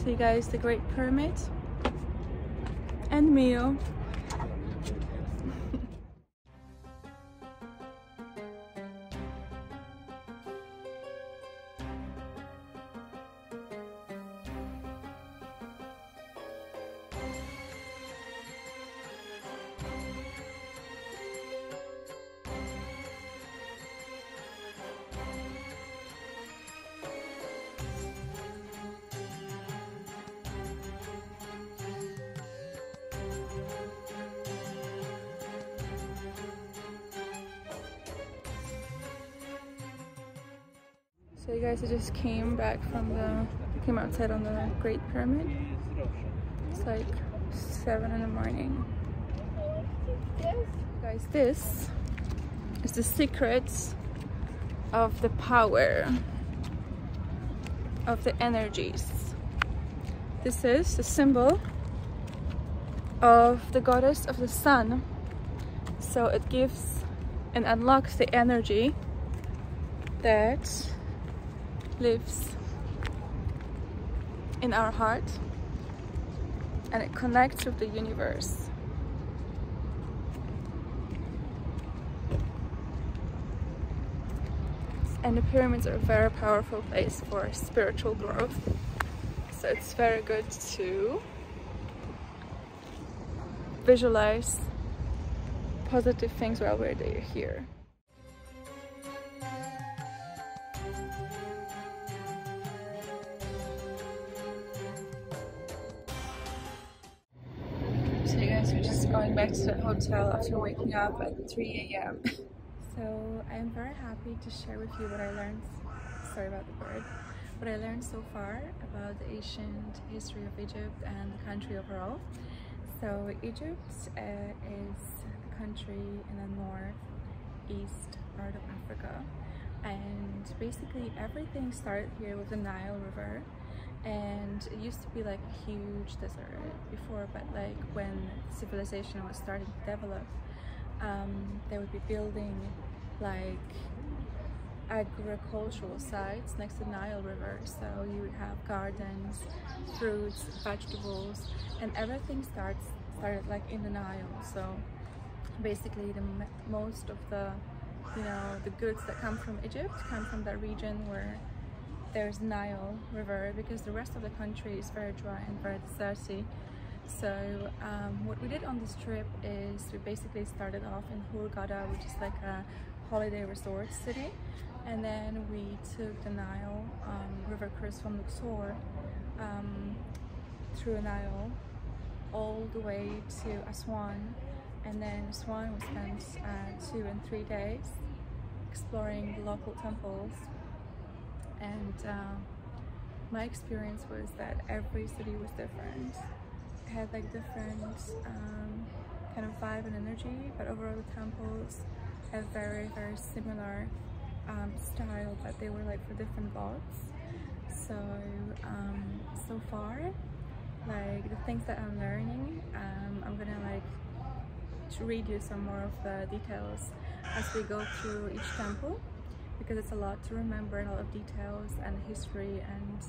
See guys, the Great Pyramid and Mio. So you guys, I just came outside on the Great Pyramid. It's like 7 in the morning. Guys, this is the secret of the power of the energies. This is the symbol of the goddess of the sun. So it gives and unlocks the energy that lives in our heart, and it connects with the universe. And the pyramids are a very powerful place for spiritual growth, so it's very good to visualize positive things while we're here. So you guys are just going back to the hotel after waking up at 3 a.m. So I'm very happy to share with you what I learned, sorry about the bird, what I learned so far about the ancient history of Egypt and the country overall. So Egypt is a country in the northeast part of Africa, and basically everything started here with the Nile River. And it used to be like a huge desert before, but like when civilization was starting to develop, they would be building like agricultural sites next to the Nile River. So you would have gardens, fruits, vegetables, and everything started like in the Nile. So basically most of the the goods that come from Egypt come from that region where there's Nile River, because the rest of the country is very dry and very deserty. So what we did on this trip is we basically started off in Hurghada, which is like a holiday resort city, and then we took the Nile River cruise from Luxor through Nile all the way to Aswan, and then Aswan we spent 2 and 3 days exploring the local temples. And my experience was that every city was different. It had like different kind of vibe and energy, but overall the temples have very similar style, but they were like for different gods. So so far, like the things that I'm learning, I'm gonna like to read you some more of the details as we go through each temple, because it's a lot to remember, a lot of details and history, and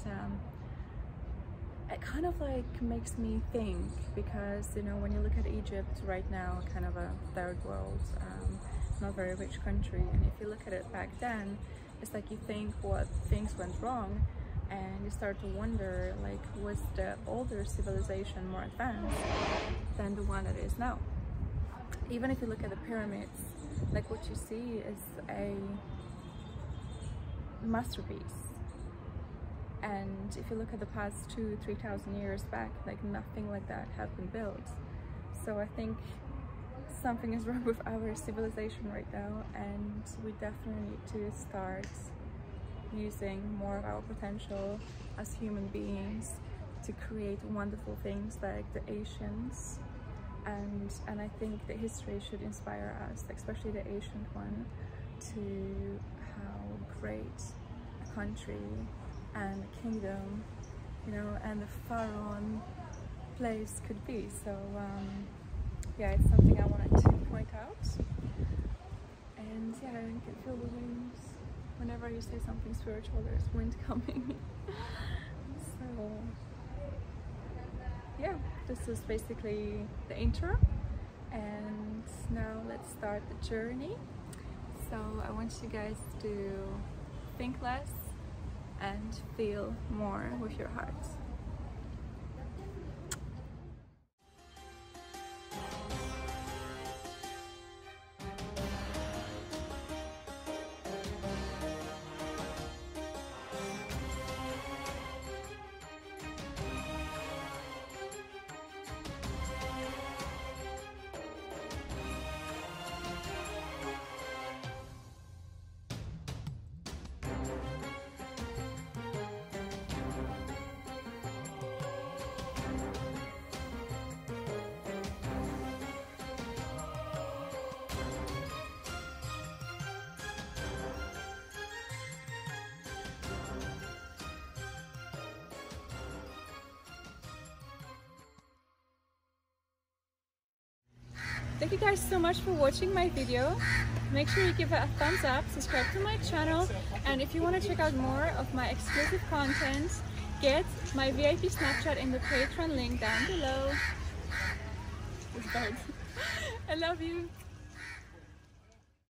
it kind of like makes me think, because when you look at Egypt right now, kind of a third world, not very rich country, and if you look at it back then, it's like you think what things went wrong, and you start to wonder, like, was the older civilization more advanced than the one that is now? Even if you look at the pyramids, like what you see is a masterpiece, and if you look at the past 2,000–3,000 years back, like nothing like that had been built. So I think something is wrong with our civilization right now, and we definitely need to start using more of our potential as human beings to create wonderful things like the Asians, and I think the history should inspire us, especially the ancient one, to how great a country and a kingdom, and the pharaoh place could be. So yeah, it's something I wanted to point out. And yeah, I can feel the winds. Whenever you say something spiritual, there's wind coming. So this is basically the intro, and now let's start the journey. So I want you guys to think less and feel more with your heart. Thank you guys so much for watching my video. Make sure you give it a thumbs up, subscribe to my channel, and if you want to check out more of my exclusive content, get my VIP Snapchat in the Patreon link down below. I love you.